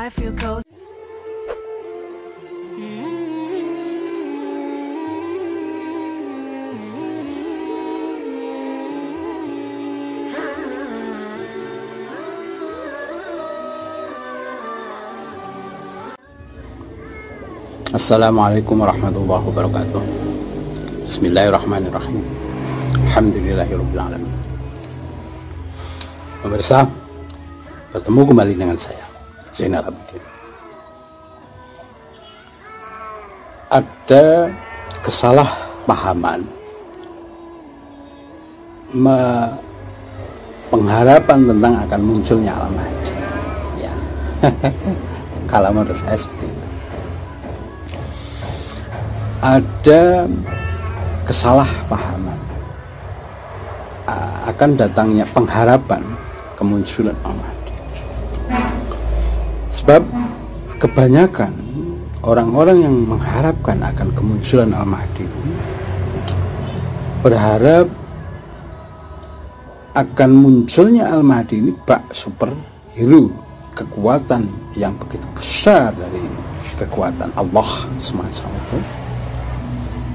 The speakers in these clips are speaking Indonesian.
I feel cozy. Assalamualaikum warahmatullahi wabarakatuh. Bismillahirrahmanirrahim. Alhamdulillahirabbil alamin. Pemirsa, bertemu kembali dengan saya, Zainal Abidin. Ada kesalahpahaman, pengharapan tentang akan munculnya Al-Mahdi. Ya. Kalau menurut saya seperti itu. Ada kesalahpahaman akan datangnya pengharapan kemunculan Al-Mahdi. Sebab kebanyakan orang-orang yang mengharapkan akan kemunculan Al-Mahdi berharap akan munculnya Al-Mahdi ini bak superhero, kekuatan yang begitu besar dari kekuatan Allah semacam itu,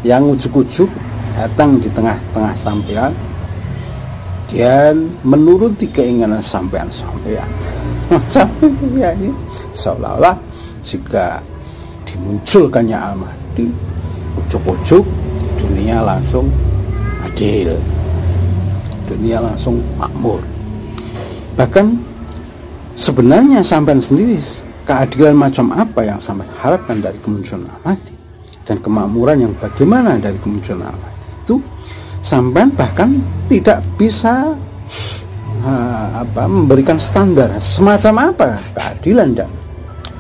yang ujuk-ujuk datang di tengah-tengah sampean dan menuruti keinginan sampean macam itu ya. Ini seolah-olah jika dimunculkannya Al-Mahdi, ujuk-ujuk dunia langsung adil, dunia langsung makmur. Bahkan sebenarnya sampean sendiri, keadilan macam apa yang sampean harapkan dari kemunculan Al-Mahdi dan kemakmuran yang bagaimana dari kemunculan Al-Mahdi itu, sampai bahkan tidak bisa memberikan standar semacam apa keadilan dan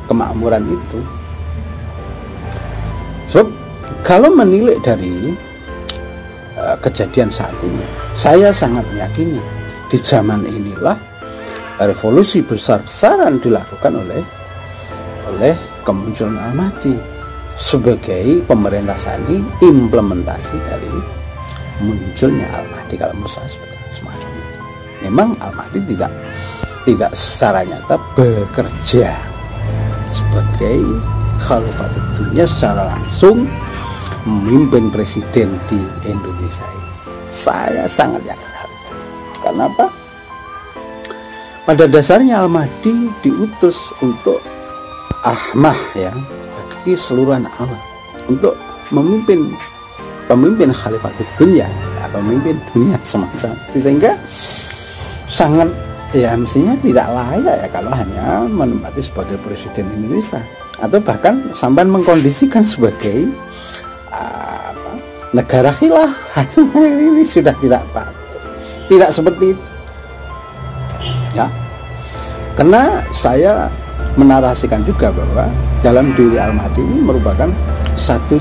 kemakmuran itu. So, kalau menilai dari kejadian saat ini, saya sangat meyakini di zaman inilah revolusi besar-besaran dilakukan oleh kemunculan Al-Mahdi sebagai pemerintah sani, implementasi dari munculnya Al-Mahdi. Kalau menurut saya seperti semacam itu. Memang Al-Mahdi tidak secara nyata bekerja sebagai khalifatul dunia secara langsung memimpin presiden di Indonesia ini. Saya sangat yakin hal itu. Kenapa? Pada dasarnya Al-Mahdi diutus untuk rahmah, ya, bagi seluruh anak Allah, untuk pemimpin khalifatul dunia atau memimpin dunia semacam itu. Sehingga sangat, ya, mestinya tidak layak ya kalau hanya menempati sebagai presiden Indonesia, atau bahkan sampai mengkondisikan sebagai negara khilafah. Ini sudah tidak patut, tidak seperti itu ya. Karena saya menarasikan juga bahwa dalam diri Al-Mahdi ini merupakan satu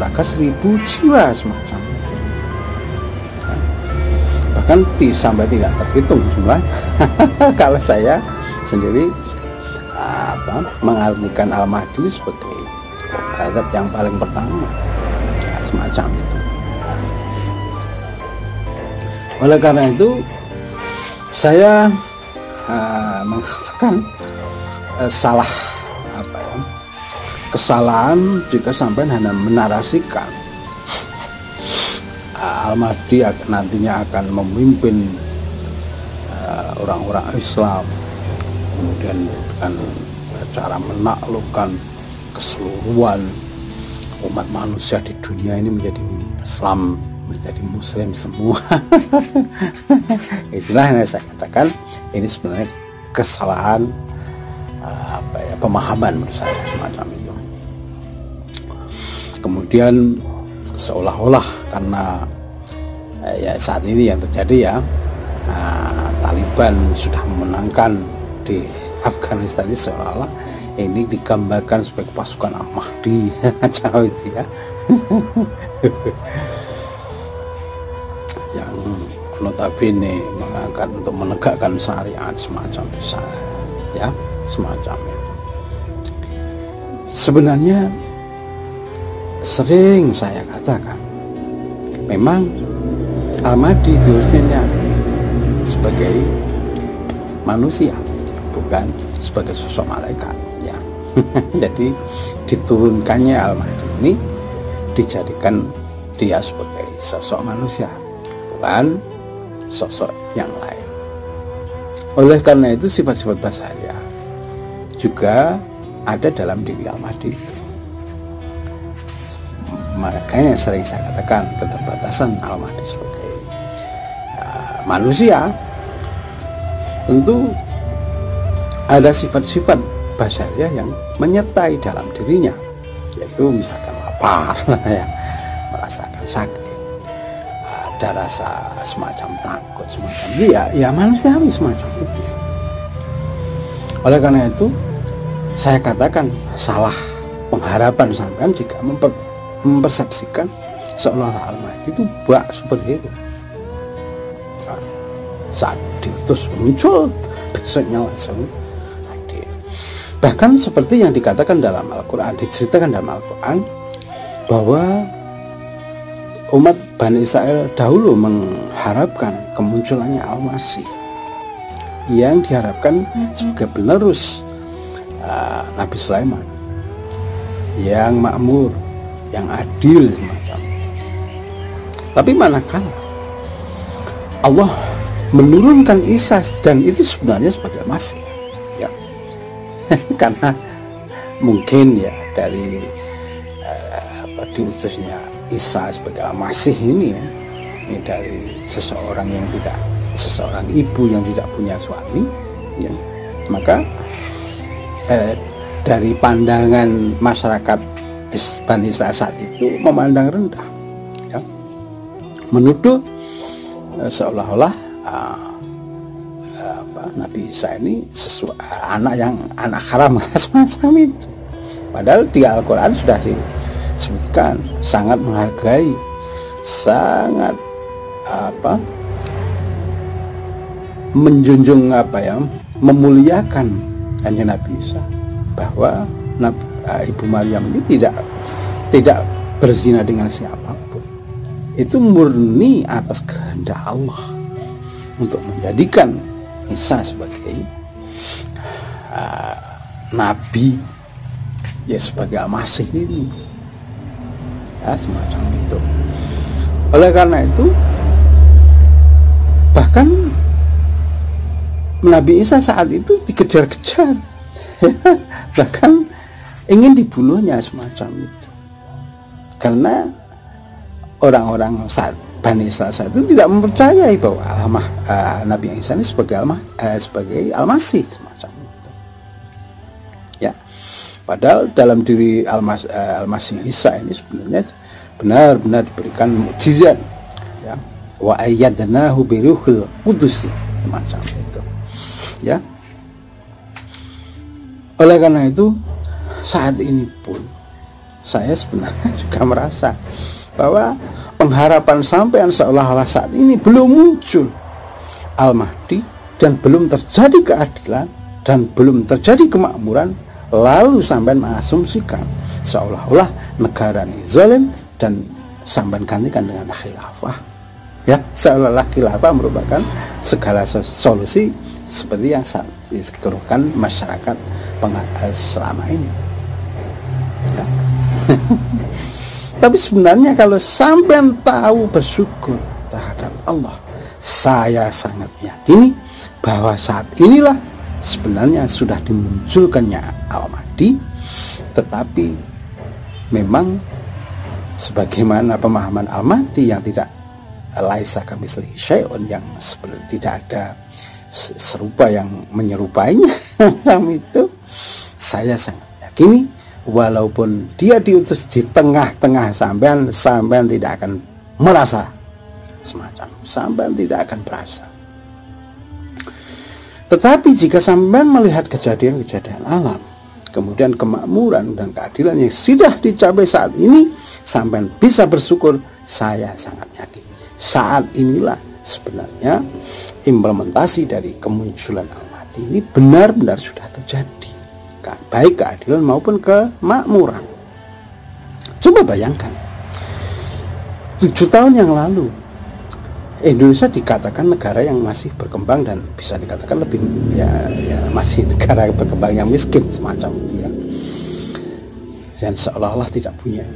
raga 1000 jiwa semacam itu. Bahkan sampai tidak terhitung jumlah. Kalau saya sendiri mengartikan Al-Mahdi sebagai adab yang paling pertama, ya, semacam itu. Oleh karena itu saya mengatakan kesalahan jika sampai hanya menarasikan Al-Mahdi nantinya akan memimpin orang-orang Islam, kemudian dengan cara menaklukkan keseluruhan umat manusia di dunia ini menjadi Islam, menjadi Muslim semua. Itulah yang saya katakan, ini sebenarnya kesalahan pemahaman menurut saya semacam itu. Kemudian seolah-olah karena ya saat ini yang terjadi, ya, Taliban sudah memenangkan di Afghanistan, ini seolah-olah ini digambarkan sebagai pasukan Al-Mahdi macam itu ya. Yang notabene mengangkat untuk menegakkan syariat semacam itu, ya, semacam itu. Sebenarnya sering saya katakan, memang Al-Mahdi itu sebenarnya sebagai manusia, bukan sebagai sosok malaikat ya. Jadi diturunkannya Al-Mahdi ini dijadikan dia sebagai sosok manusia, bukan sosok yang lain. Oleh karena itu sifat-sifat basariah juga ada dalam diri Al-Mahdi itu. Makanya sering saya katakan keterbatasan Al-Mahdi sebagai manusia. Tentu ada sifat-sifat basariah yang menyertai dalam dirinya, yaitu misalkan lapar ya, merasakan sakit, ada rasa semacam takut, semacam ya manusiawi semacam itu. Oleh karena itu saya katakan salah pengharapan sampean jika mempersepsikan seolah-olah Al-Mahdi itu bak superhero. Saat diutus muncul, besoknya langsung hadir. Bahkan seperti yang dikatakan dalam Al-Quran, diceritakan dalam Al-Quran bahwa umat Bani Israel dahulu mengharapkan kemunculannya Al-Masih yang diharapkan sebagai penerus Nabi Sulaiman, yang makmur, yang adil semacam itu. Tapi manakala Allah menurunkan Isa, dan itu sebenarnya sebagai Masih ya. Karena mungkin ya dari diutusnya Isa sebagai Masih ini ya, ini dari seseorang ibu yang tidak punya suami ya. Maka dari pandangan masyarakat Bani Israel saat itu memandang rendah ya, menuduh seolah-olah Nabi Isa ini anak haram semacam itu. Padahal di Al-Quran sudah disebutkan sangat menghargai, sangat menjunjung memuliakan hanya Nabi Isa, bahwa Ibu Maryam ini tidak berzina dengan siapapun. Itu murni atas kehendak Allah untuk menjadikan Isa sebagai nabi ya, sebagai Al-Masih ini ya, semacam itu. Oleh karena itu bahkan Nabi Isa saat itu dikejar-kejar bahkan ingin dibunuhnya semacam itu, karena orang-orang saat Bani Israel saat itu tidak mempercayai bahwa Nabi Isa ini sebagai Al-Masih semacam itu ya. Padahal dalam diri Al-Masih Isa ini sebenarnya benar-benar diberikan mukjizat ya, wa ayyadnahu biruhil qudus semacam itu ya. Oleh karena itu saat ini pun saya sebenarnya juga merasa bahwa pengharapan sampean seolah-olah saat ini belum muncul Al-Mahdi dan belum terjadi keadilan dan belum terjadi kemakmuran, lalu sampean mengasumsikan seolah-olah negara ini zalim dan sampean gantikan dengan khilafah ya, seolah-olah khilafah merupakan segala solusi seperti yang dikeluhkan masyarakat selama ini ya. Tapi sebenarnya kalau sampean tahu bersyukur terhadap Allah, saya sangat yakini bahwa saat inilah sebenarnya sudah dimunculkannya Al-Mahdi. Tetapi memang sebagaimana pemahaman Al-Mahdi yang tidak laisa kamitslihi syai'un, yang sebenarnya tidak ada serupa yang menyerupainya itu, saya sangat yakini walaupun dia diutus di tengah-tengah sampean tidak akan merasa semacam, sampean tidak akan berasa. Tetapi jika sampean melihat kejadian-kejadian alam, kemudian kemakmuran dan keadilan yang sudah dicapai saat ini, sampean bisa bersyukur. Saya sangat yakin saat inilah sebenarnya implementasi dari kemunculan Al-Mahdi ini benar-benar sudah terjadi, baik keadilan maupun kemakmuran. Coba bayangkan 7 tahun yang lalu Indonesia dikatakan negara yang masih berkembang dan bisa dikatakan lebih ya masih negara berkembang yang miskin semacam itu ya, dan seolah-olah tidak punya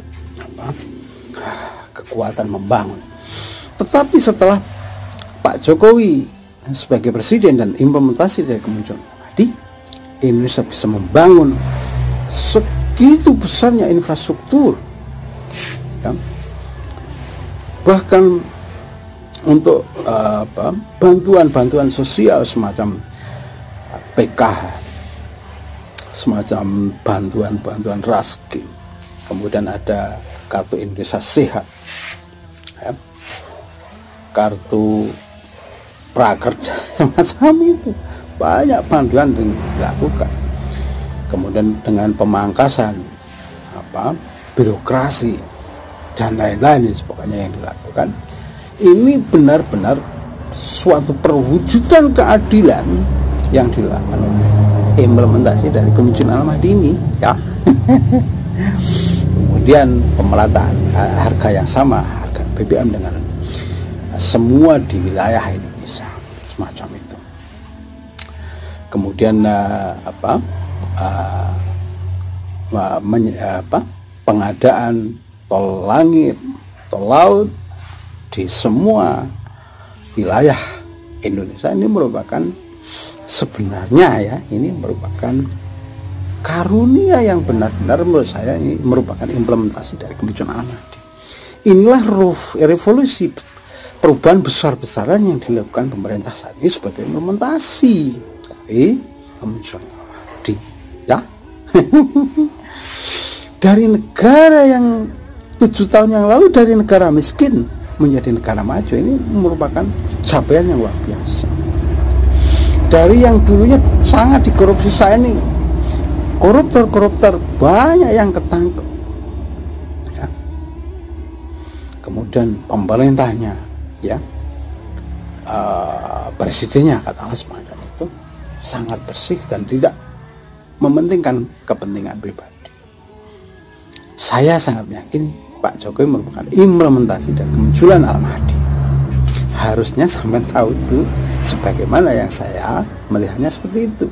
kekuatan membangun. Tetapi setelah Pak Jokowi sebagai presiden dan implementasi dari kemunculan tadi, Indonesia bisa membangun segitu besarnya infrastruktur ya. Bahkan untuk bantuan-bantuan sosial semacam PKH, semacam bantuan-bantuan raskin, kemudian ada kartu Indonesia Sehat ya, kartu prakerja semacam itu, banyak bantuan yang dilakukan. Kemudian dengan pemangkasan birokrasi dan lain-lain sebagainya yang dilakukan, ini benar-benar suatu perwujudan keadilan yang dilakukan oleh implementasi dari kemunculan Al-Mahdi ini ya. Kemudian pemerataan harga yang sama, harga BBM dengan semua di wilayah Indonesia semacam itu. Kemudian pengadaan tol langit, tol laut di semua wilayah Indonesia ini merupakan sebenarnya ya, ini merupakan karunia yang benar-benar menurut saya ini merupakan implementasi dari kemunculan Al-Mahdi. Inilah revolusi, perubahan besar-besaran yang dilakukan pemerintah saat ini sebagai implementasi dari kemunculan Al-Mahdi ya. Dari negara yang 7 tahun yang lalu dari negara miskin menjadi negara maju, ini merupakan capaian yang luar biasa. Dari yang dulunya sangat dikorupsi, saya ini koruptor banyak yang ketangkep ya. Kemudian pemerintahnya ya, presidennya katakanlah semacam itu sangat bersih dan tidak mementingkan kepentingan pribadi. Saya sangat yakin Pak Jokowi merupakan implementasi dari kemunculan Al-Mahdi. Harusnya sampai tahu itu, sebagaimana yang saya melihatnya seperti itu.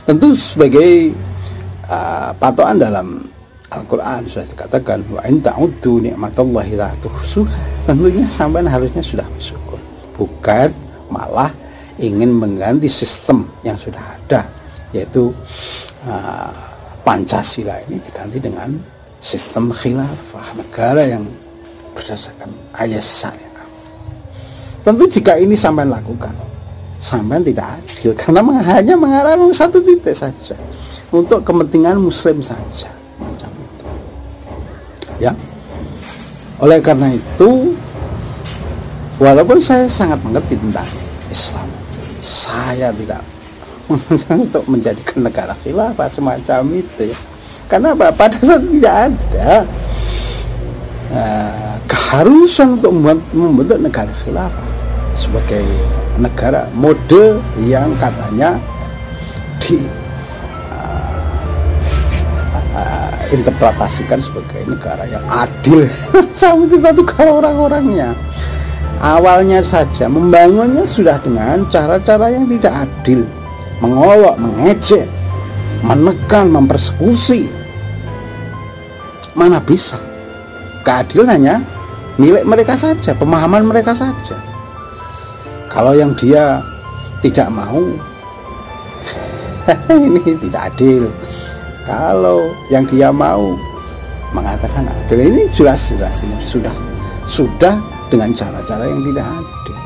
Tentu sebagai patokan dalam Al-Quran sudah dikatakan wa in ta'uddu ni'matallahi la tuhsuha. Tentunya sampai harusnya sudah bersyukur, bukan malah ingin mengganti sistem yang sudah ada, yaitu Pancasila ini diganti dengan sistem khilafah, negara yang berdasarkan ayat syariah. Tentu jika ini sampai lakukan, sampai tidak adil karena hanya mengarahkan satu titik saja untuk kepentingan muslim saja macam itu ya. Oleh karena itu, walaupun saya sangat mengerti tentang Islam, saya tidak untuk menjadikan negara khilafah semacam itu ya. Karena pada saat tidak ada keharusan untuk membentuk negara khilafah sebagai negara mode yang katanya diinterpretasikan sebagai negara yang adil. Tapi kalau orang-orangnya awalnya saja membangunnya sudah dengan cara-cara yang tidak adil, mengolok, mengejek, menekan, mempersekusi, mana bisa keadilannya milik mereka saja, pemahaman mereka saja. Kalau yang dia tidak mau ini tidak adil, kalau yang dia mau mengatakan adil, ini jelas-jelas ini sudah dengan cara-cara yang tidak adil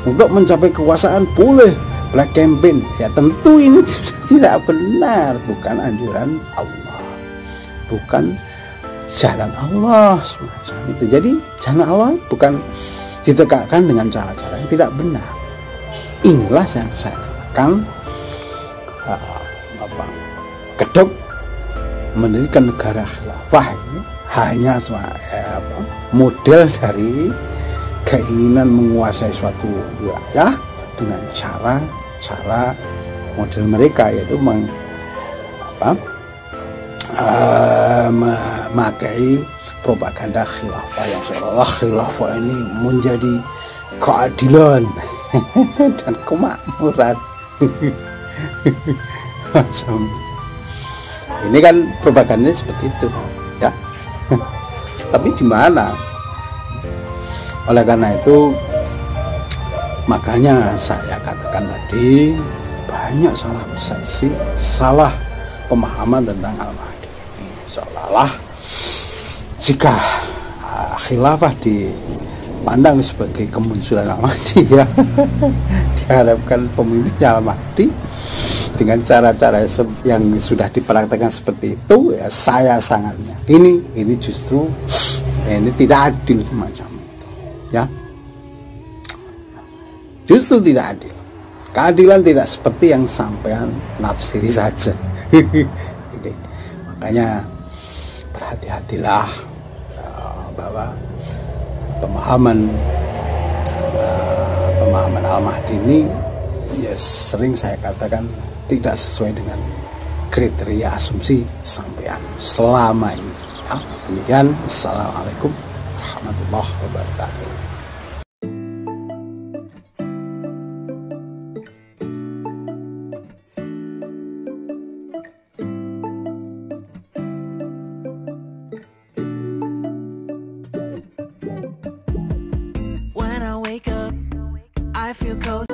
untuk mencapai kekuasaan. Boleh black campaign ya, tentu ini sudah tidak benar, bukan anjuran Allah, bukan jalan Allah semacam itu. Jadi jalan Allah bukan ditegakkan dengan cara-cara yang tidak benar. Inilah yang saya katakan kedok mendirikan negara khilafah ini hanya model dari keinginan menguasai suatu wilayah dengan cara model mereka, yaitu memakai propaganda khilafah yang seolah khilafah ini menjadi keadilan dan kemakmuran. Ini kan propagandanya seperti itu, ya. Tapi di mana? Oleh karena itu, makanya saya katakan tadi banyak salah persepsi, salah pemahaman tentang Al-Mahdi. Seolah-olah jika khilafah dipandang sebagai kemunculan Al-Mahdi, ya, diharapkan pemimpinnya Al-Mahdi dengan cara-cara yang sudah dipraktekkan seperti itu, ya saya sangat yakini ini justru ini tidak adil semacam itu, ya, justru tidak adil. Keadilan tidak seperti yang sampean nafsiri saja. Jadi, makanya berhati-hatilah bahwa pemahaman Al-Mahdi ini, ya sering saya katakan tidak sesuai dengan kriteria asumsi sampean selama ini. Ya, demikian. Assalamualaikum warahmatullahi wabarakatuh. When I wake up, I feel cozy.